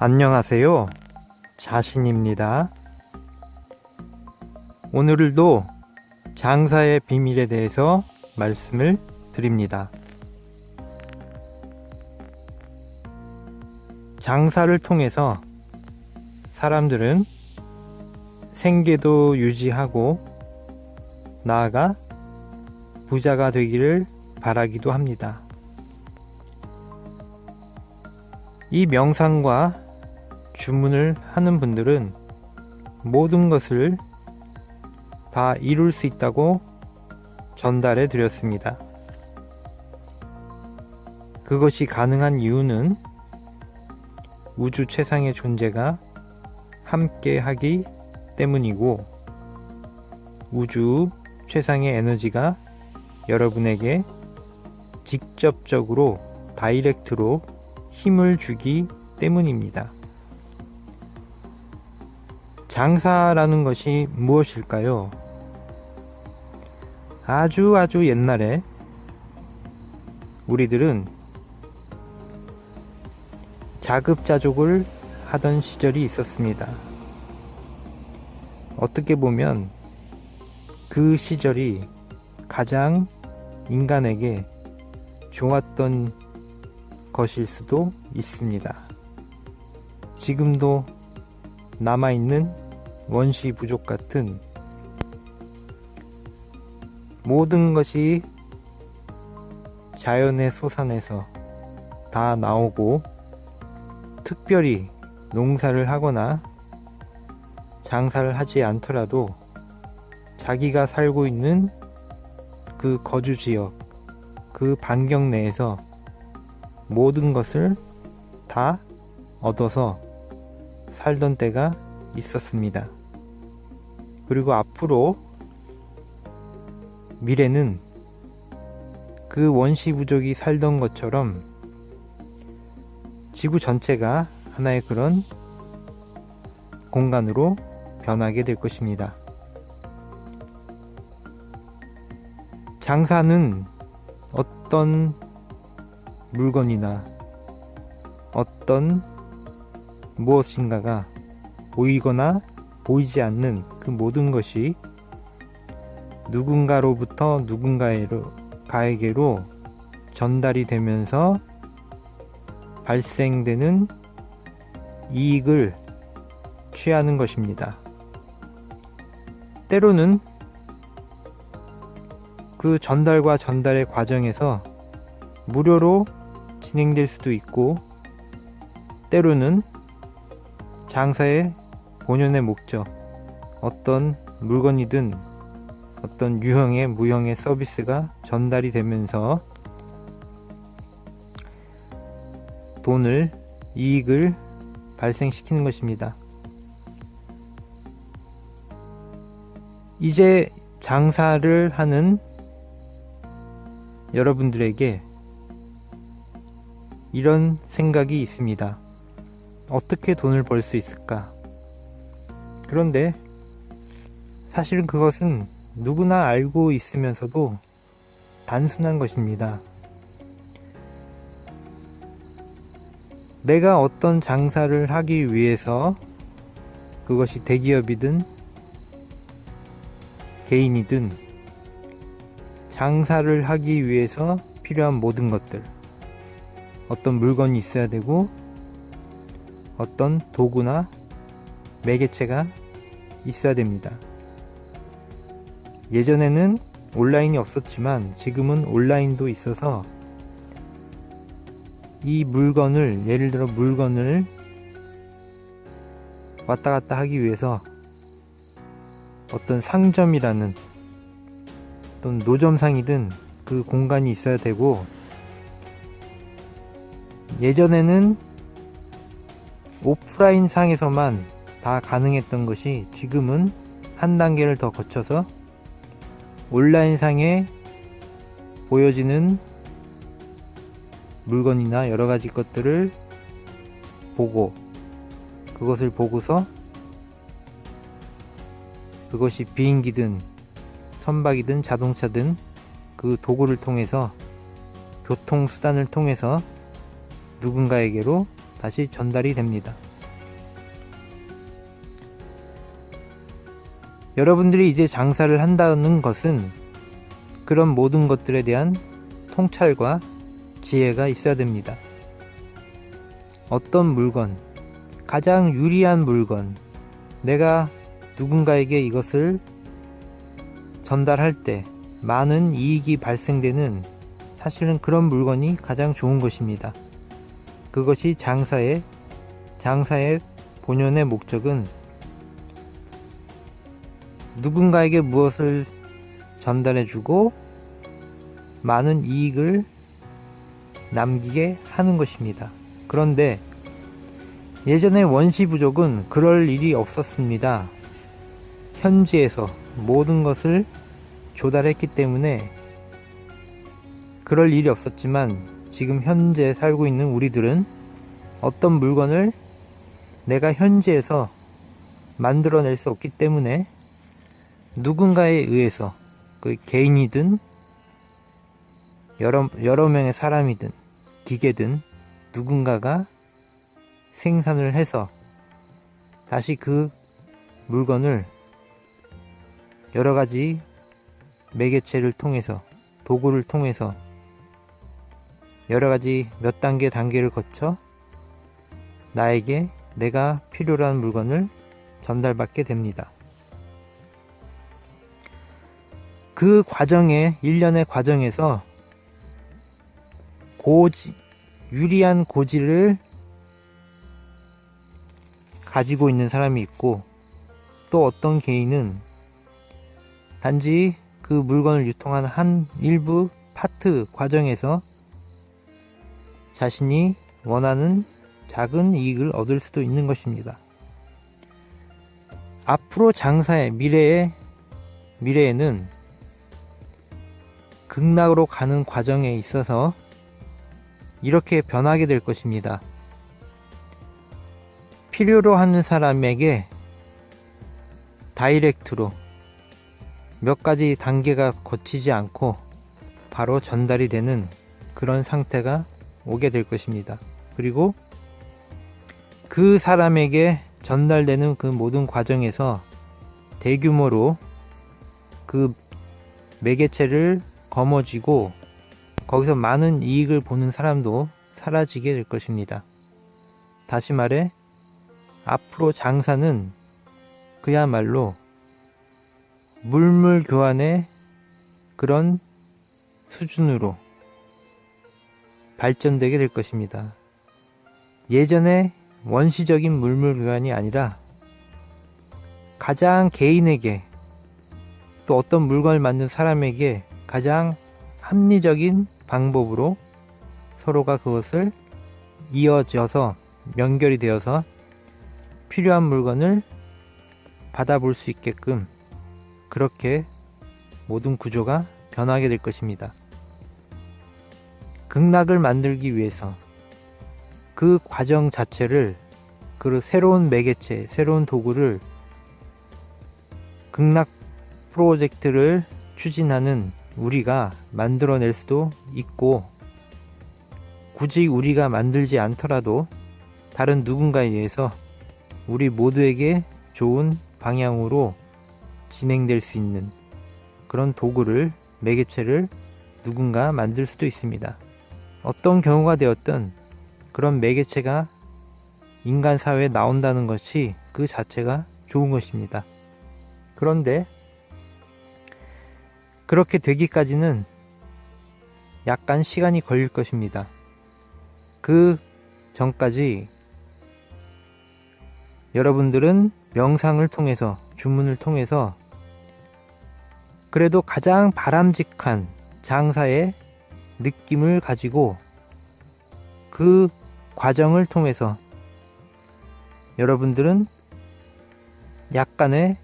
안녕하세요. 자신입니다. 오늘도 장사의 비밀에 대해서 말씀을 드립니다. 장사를 통해서 사람들은 생계도 유지하고 나아가 부자가 되기를 바라기도 합니다. 이 명상과 주문을 하는 분들은 모든 것을 다 이룰 수 있다고 전달해 드렸습니다. 그것이 가능한 이유는 우주 최상의 존재가 함께 하기 때문이고, 우주 최상의 에너지가 여러분에게 직접적으로 다이렉트로 힘을 주기 때문입니다. 장사라는 것이 무엇일까요? 아주 옛날에 우리들은 자급자족을 하던 시절이 있었습니다. 어떻게 보면 그 시절이 가장 인간에게 좋았던 것일 수도 있습니다. 지금도 남아있는 원시 부족 같은 모든 것이 자연의 소산에서 다 나오고, 특별히 농사를 하거나 장사를 하지 않더라도 자기가 살고 있는 그 거주 지역, 그 반경 내에서 모든 것을 다 얻어서 살던 때가 있었습니다. 그리고 앞으로 미래는 그 원시 부족이 살던 것처럼 지구 전체가 하나의 그런 공간으로 변하게 될 것입니다. 장사는 어떤 물건이나 어떤 무엇인가가 보이거나 보이지 않는 그 모든 것이 누군가로부터 누군가에게로 전달이 되면서 발생되는 이익을 취하는 것입니다. 때로는 그 전달과 전달의 과정에서 무료로 진행될 수도 있고, 때로는 장사의 본연의 목적, 어떤 물건이든 어떤 유형의 무형의 서비스가 전달이 되면서 돈을, 이익을 발생시키는 것입니다. 이제 장사를 하는 여러분들에게 이런 생각이 있습니다. 어떻게 돈을 벌 수 있을까? 그런데 사실은 그것은 누구나 알고 있으면서도 단순한 것입니다. 내가 어떤 장사를 하기 위해서, 그것이 대기업이든 개인이든 장사를 하기 위해서 필요한 모든 것들, 어떤 물건이 있어야 되고 어떤 도구나 매개체가 있어야 됩니다. 예전에는 온라인이 없었지만 지금은 온라인도 있어서 이 물건을, 예를 들어 물건을 왔다 갔다 하기 위해서 어떤 상점이라는, 또는 노점상이든 그 공간이 있어야 되고, 예전에는 오프라인 상에서만 다 가능했던 것이 지금은 한 단계를 더 거쳐서 온라인 상에 보여지는 물건이나 여러 가지 것들을 보고, 그것을 보고서 그것이 비행기든 선박이든 자동차든 그 도구를 통해서, 교통수단을 통해서 누군가에게로 다시 전달이 됩니다. 여러분들이 이제 장사를 한다는 것은 그런 모든 것들에 대한 통찰과 지혜가 있어야 됩니다. 어떤 물건, 가장 유리한 물건, 내가 누군가에게 이것을 전달할 때 많은 이익이 발생되는 사실은 그런 물건이 가장 좋은 것입니다. 그것이 장사의 본연의 목적은 누군가에게 무엇을 전달해주고 많은 이익을 남기게 하는 것입니다. 그런데 예전에 원시부족은 그럴 일이 없었습니다. 현지에서 모든 것을 조달했기 때문에 그럴 일이 없었지만 지금 현재 살고 있는 우리들은 어떤 물건을 내가 현지에서 만들어낼 수 없기 때문에 누군가에 의해서 그 개인이든 여러 명의 사람이든 기계든 누군가가 생산을 해서 다시 그 물건을 여러 가지 매개체를 통해서 도구를 통해서 여러 가지 몇 단계를 거쳐 나에게 내가 필요로 한 물건을 전달받게 됩니다. 그 과정에 일련의 과정에서 유리한 고지를 가지고 있는 사람이 있고 또 어떤 개인은 단지 그 물건을 유통하는 한 일부 파트 과정에서 자신이 원하는 작은 이익을 얻을 수도 있는 것입니다. 앞으로 장사의 미래에는 극락으로 가는 과정에 있어서 이렇게 변하게 될 것입니다. 필요로 하는 사람에게 다이렉트로 몇 가지 단계가 거치지 않고 바로 전달이 되는 그런 상태가 오게 될 것입니다. 그리고 그 사람에게 전달되는 그 모든 과정에서 대규모로 그 매개체를 거머쥐고 거기서 많은 이익을 보는 사람도 사라지게 될 것입니다. 다시 말해 앞으로 장사는 그야말로 물물 교환의 그런 수준으로 발전되게 될 것입니다. 예전에 원시적인 물물 교환이 아니라 가장 개인에게 또 어떤 물건을 만든 사람에게 가장 합리적인 방법으로 서로가 그것을 이어져서 연결이 되어서 필요한 물건을 받아볼 수 있게끔 그렇게 모든 구조가 변하게 될 것입니다. 극락을 만들기 위해서 그 과정 자체를 그 새로운 매개체, 새로운 도구를 극락 프로젝트를 추진하는 우리가 만들어낼 수도 있고 굳이 우리가 만들지 않더라도 다른 누군가에 의해서 우리 모두에게 좋은 방향으로 진행될 수 있는 그런 도구를 매개체를 누군가 만들 수도 있습니다. 어떤 경우가 되었든 그런 매개체가 인간 사회에 나온다는 것이 그 자체가 좋은 것입니다. 그런데 그렇게 되기까지는 약간 시간이 걸릴 것입니다. 그 전까지 여러분들은 명상을 통해서 주문을 통해서 그래도 가장 바람직한 장사의 느낌을 가지고 그 과정을 통해서 여러분들은 약간의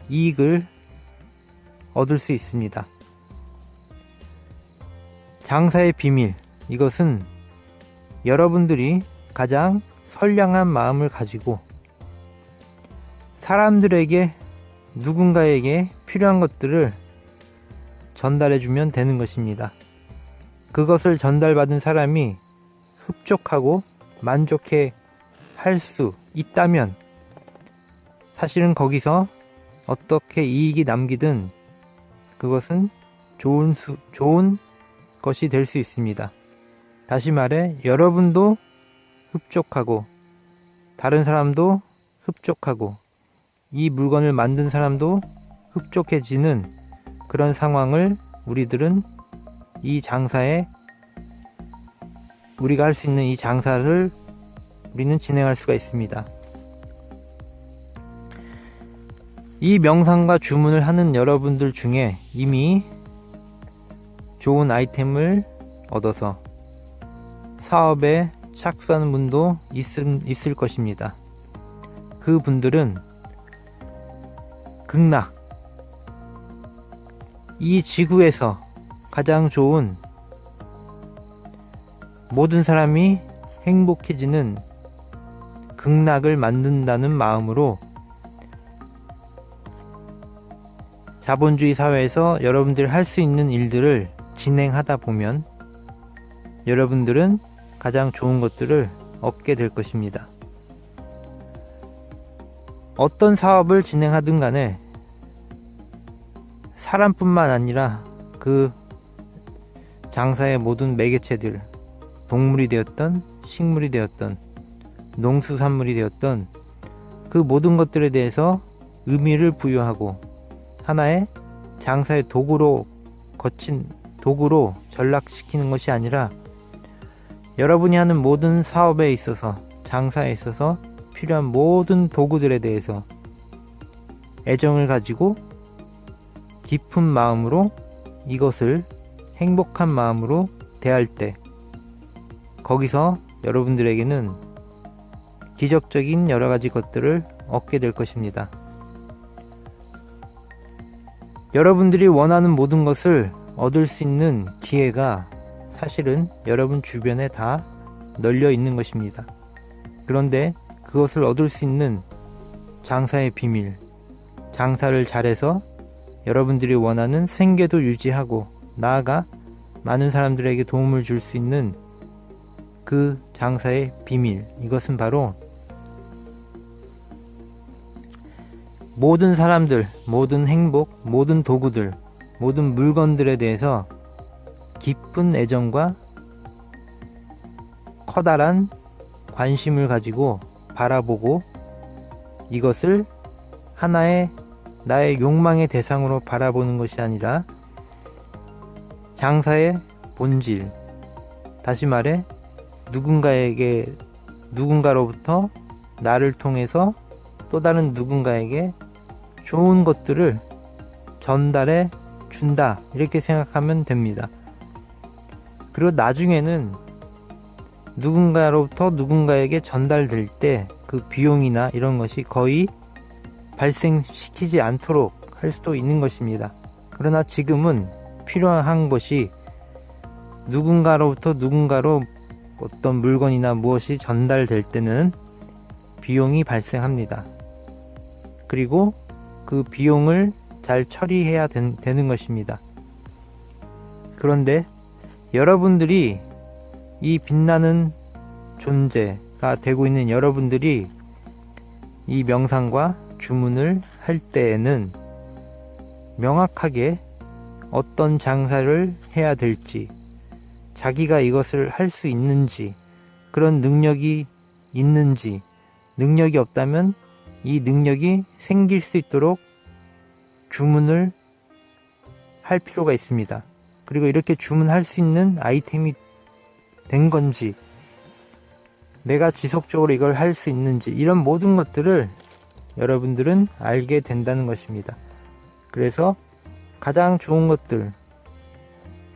이익을 얻을 수 있습니다. 장사의 비밀, 이것은 여러분들이 가장 선량한 마음을 가지고 사람들에게 누군가에게 필요한 것들을 전달해주면 되는 것입니다. 그것을 전달받은 사람이 흡족하고 만족해 할 수 있다면 사실은 거기서 어떻게 이익이 남기든 그것은 좋은 것이 될 수 있습니다. 다시 말해 여러분도 흡족하고 다른 사람도 흡족하고 이 물건을 만든 사람도 흡족해지는 그런 상황을 우리들은 이 장사에 우리가 할 수 있는 이 장사를 우리는 진행할 수가 있습니다. 이 명상과 주문을 하는 여러분들 중에 이미 좋은 아이템을 얻어서 사업에 착수하는 분도 있을 것입니다. 그 분들은 극락, 이 지구에서 가장 좋은 모든 사람이 행복해지는 극락을 만든다는 마음으로 자본주의 사회에서 여러분들이 할 수 있는 일들을 진행하다 보면 여러분들은 가장 좋은 것들을 얻게 될 것입니다. 어떤 사업을 진행하든 간에 사람뿐만 아니라 그 장사의 모든 매개체들, 동물이 되었던 식물이 되었던 농수산물이 되었던 그 모든 것들에 대해서 의미를 부여하고 하나의 장사의 도구로 전락시키는 것이 아니라 여러분이 하는 모든 사업에 있어서 장사에 있어서 필요한 모든 도구들에 대해서 애정을 가지고 깊은 마음으로 이것을 행복한 마음으로 대할 때 거기서 여러분들에게는 기적적인 여러 가지 것들을 얻게 될 것입니다. 여러분들이 원하는 모든 것을 얻을 수 있는 기회가 사실은 여러분 주변에 다 널려 있는 것입니다. 그런데 그것을 얻을 수 있는 장사의 비밀, 장사를 잘해서 여러분들이 원하는 생계도 유지하고 나아가 많은 사람들에게 도움을 줄 수 있는 그 장사의 비밀, 이것은 바로 모든 사람들, 모든 행복, 모든 도구들, 모든 물건들에 대해서 깊은 애정과 커다란 관심을 가지고 바라보고 이것을 하나의 나의 욕망의 대상으로 바라보는 것이 아니라 장사의 본질, 다시 말해 누군가로부터 나를 통해서 또 다른 누군가에게 좋은 것들을 전달해 준다, 이렇게 생각하면 됩니다. 그리고 나중에는 누군가로부터 누군가에게 전달될 때 그 비용이나 이런 것이 거의 발생시키지 않도록 할 수도 있는 것입니다. 그러나 지금은 필요한 것이 누군가로부터 누군가로 어떤 물건이나 무엇이 전달될 때는 비용이 발생합니다. 그리고 그 비용을 잘 처리해야 되는 것입니다. 그런데 여러분들이 이 빛나는 존재가 되고 있는 여러분들이 이 명상과 주문을 할 때에는 명확하게 어떤 장사를 해야 될지, 자기가 이것을 할 수 있는지, 그런 능력이 있는지, 능력이 없다면 이 능력이 생길 수 있도록 주문을 할 필요가 있습니다. 그리고 이렇게 주문할 수 있는 아이템이 된 건지, 내가 지속적으로 이걸 할 수 있는지, 이런 모든 것들을 여러분들은 알게 된다는 것입니다. 그래서 가장 좋은 것들,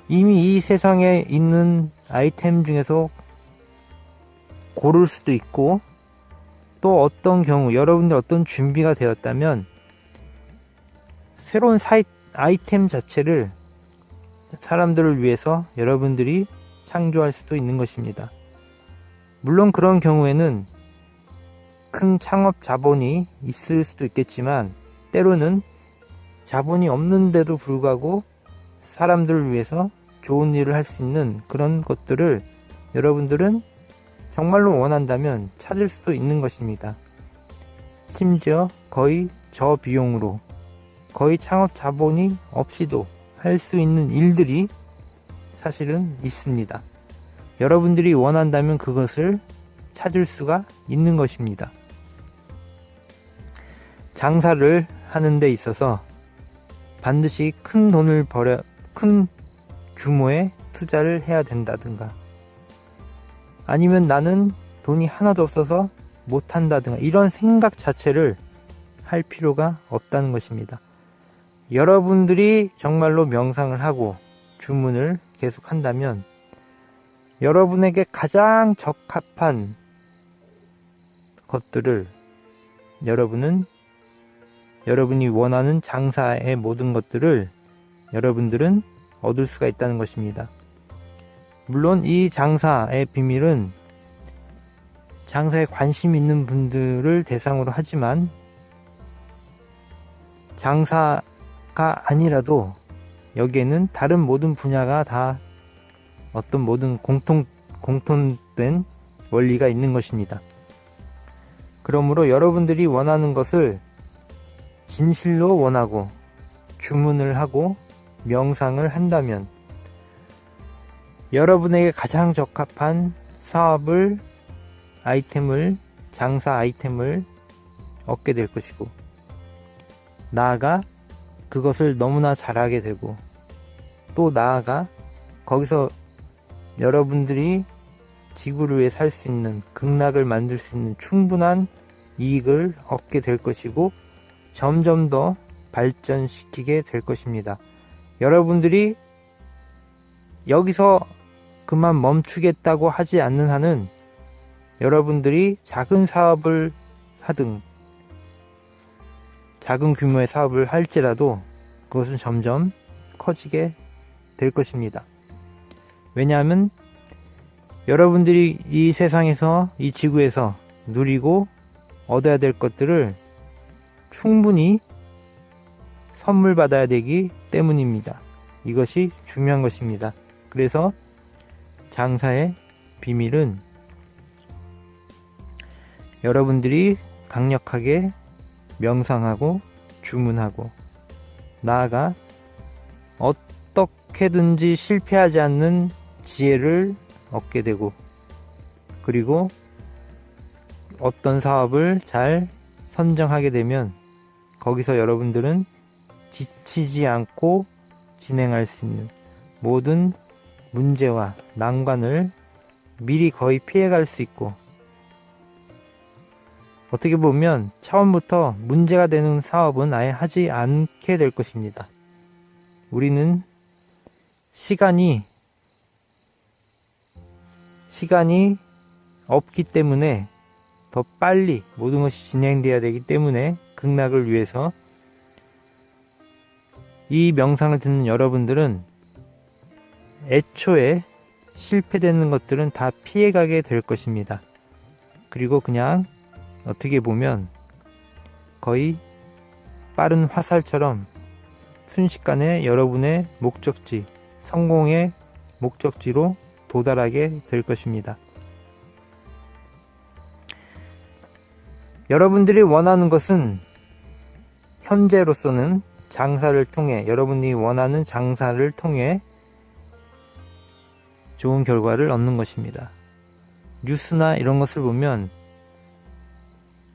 이미 이 세상에 있는 아이템 중에서 고를 수도 있고, 또 어떤 경우 여러분들 어떤 준비가 되었다면 새로운 아이템 자체를 사람들을 위해서 여러분들이 창조할 수도 있는 것입니다. 물론 그런 경우에는 큰 창업 자본이 있을 수도 있겠지만 때로는 자본이 없는데도 불구하고 사람들을 위해서 좋은 일을 할 수 있는 그런 것들을 여러분들은 정말로 원한다면 찾을 수도 있는 것입니다. 심지어 거의 저비용으로 거의 창업 자본이 없이도 할 수 있는 일들이 사실은 있습니다. 여러분들이 원한다면 그것을 찾을 수가 있는 것입니다. 장사를 하는 데 있어서 반드시 큰 규모의 투자를 해야 된다든가, 아니면 나는 돈이 하나도 없어서 못한다든가, 이런 생각 자체를 할 필요가 없다는 것입니다. 여러분들이 정말로 명상을 하고 주문을 계속 한다면 여러분에게 가장 적합한 것들을 여러분이 원하는 장사의 모든 것들을 여러분들은 얻을 수가 있다는 것입니다. 물론 이 장사의 비밀은 장사에 관심 있는 분들을 대상으로 하지만, 장사가 아니라도 여기에는 다른 모든 분야가 다 어떤 모든 공통된 원리가 있는 것입니다. 그러므로 여러분들이 원하는 것을 진실로 원하고 주문을 하고 명상을 한다면 여러분에게 가장 적합한 장사 아이템을 얻게 될 것이고, 나아가 그것을 너무나 잘하게 되고, 또 나아가 거기서 여러분들이 지구를 위해 살 수 있는, 극락을 만들 수 있는 충분한 이익을 얻게 될 것이고, 점점 더 발전시키게 될 것입니다. 여러분들이 여기서 그만 멈추겠다고 하지 않는 한은 여러분들이 작은 사업을 하든 작은 규모의 사업을 할지라도 그것은 점점 커지게 될 것입니다. 왜냐하면 여러분들이 이 세상에서, 이 지구에서 누리고 얻어야 될 것들을 충분히 선물 받아야 되기 때문입니다. 이것이 중요한 것입니다. 그래서 장사의 비밀은 여러분들이 강력하게 명상하고 주문하고, 나아가 어떻게든지 실패하지 않는 지혜를 얻게 되고, 그리고 어떤 사업을 잘 선정하게 되면 거기서 여러분들은 지치지 않고 진행할 수 있는 모든 문제와 난관을 미리 거의 피해갈 수 있고, 어떻게 보면 처음부터 문제가 되는 사업은 아예 하지 않게 될 것입니다. 우리는 시간이 없기 때문에 더 빨리 모든 것이 진행되어야 되기 때문에, 극락을 위해서 이 명상을 듣는 여러분들은 애초에 실패되는 것들은 다 피해가게 될 것입니다. 그리고 그냥 어떻게 보면 거의 빠른 화살처럼 순식간에 여러분의 목적지, 성공의 목적지로 도달하게 될 것입니다. 여러분들이 원하는 것은 현재로서는 장사를 통해, 여러분이 원하는 장사를 통해 좋은 결과를 얻는 것입니다. 뉴스나 이런 것을 보면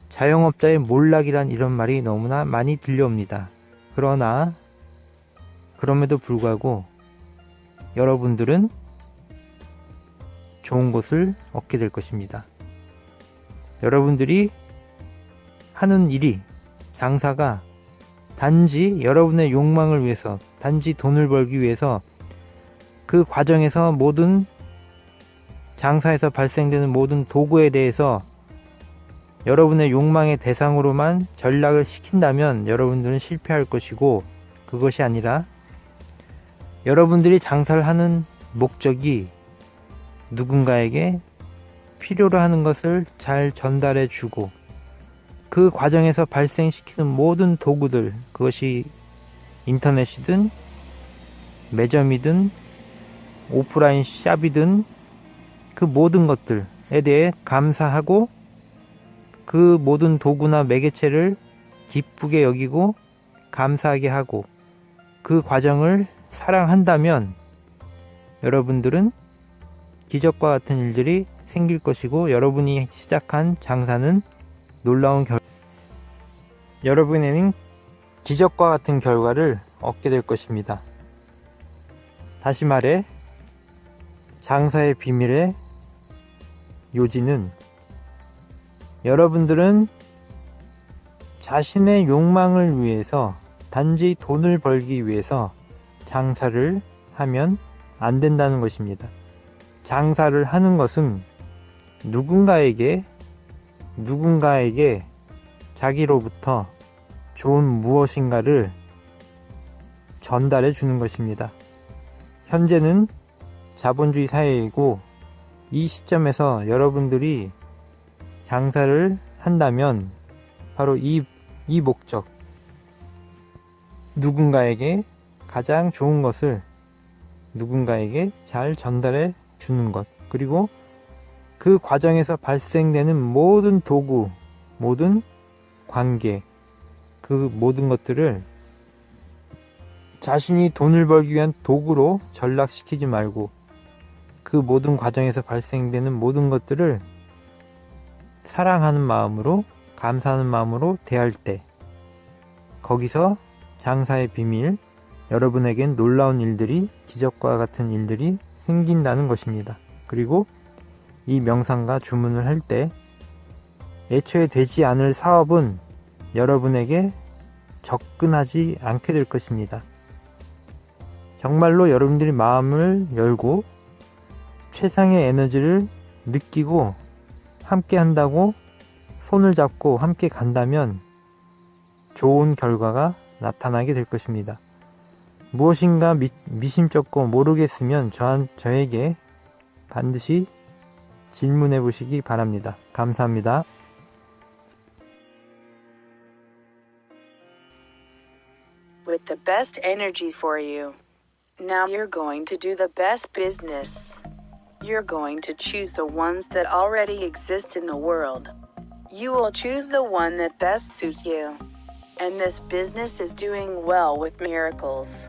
자영업자의 몰락이란 이런 말이 너무나 많이 들려옵니다. 그럼에도 불구하고 여러분들은 좋은 것을 얻게 될 것입니다. 여러분들이 하는 일이, 장사가 단지 여러분의 욕망을 위해서, 단지 돈을 벌기 위해서, 그 과정에서 모든 장사에서 발생되는 모든 도구에 대해서 여러분의 욕망의 대상으로만 전락을 시킨다면 여러분들은 실패할 것이고, 그것이 아니라 여러분들이 장사를 하는 목적이 누군가에게 필요로 하는 것을 잘 전달해 주고, 그 과정에서 발생시키는 모든 도구들, 그것이 인터넷이든 매점이든 오프라인 샵이든 그 모든 것들에 대해 감사하고, 그 모든 도구나 매개체를 기쁘게 여기고 감사하게 하고 그 과정을 사랑한다면 여러분들은 기적과 같은 일들이 생길 것이고 여러분이 시작한 장사는 놀라운 여러분에는 기적과 같은 결과를 얻게 될 것입니다. 다시 말해 장사의 비밀의 요지는 여러분들은 자신의 욕망을 위해서 단지 돈을 벌기 위해서 장사를 하면 안 된다는 것입니다. 장사를 하는 것은 누군가에게 자기로부터 좋은 무엇인가를 전달해 주는 것입니다. 현재는 자본주의 사회이고 이 시점에서 여러분들이 장사를 한다면 바로 이 목적, 누군가에게 가장 좋은 것을 누군가에게 잘 전달해 주는 것, 그리고 그 과정에서 발생되는 모든 도구, 모든 관계, 그 모든 것들을 자신이 돈을 벌기 위한 도구로 전락시키지 말고 그 모든 과정에서 발생되는 모든 것들을 사랑하는 마음으로, 감사하는 마음으로 대할 때 거기서 장사의 비밀, 여러분에겐 놀라운 일들이, 기적과 같은 일들이 생긴다는 것입니다. 그리고 이 명상과 주문을 할 때 애초에 되지 않을 사업은 여러분에게 접근하지 않게 될 것입니다. 정말로 여러분들이 마음을 열고 최상의 에너지를 느끼고 함께 한다고 손을 잡고 함께 간다면 좋은 결과가 나타나게 될 것입니다. 무엇인가 미심쩍고 모르겠으면 저에게 반드시 질문해 보시기 바랍니다. 감사합니다. With the best energies for you. Now you're going to do the best business. You're going to choose the ones that already exist in the world. You will choose the one that best suits you. And this business is doing well with miracles.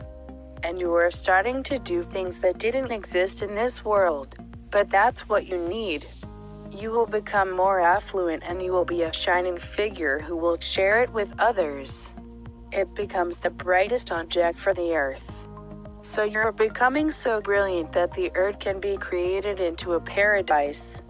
And you are starting to do things that didn't exist in this world. But that's what you need. You will become more affluent and you will be a shining figure who will share it with others. It becomes the brightest object for the earth. So you're becoming so brilliant that the earth can be created into a paradise.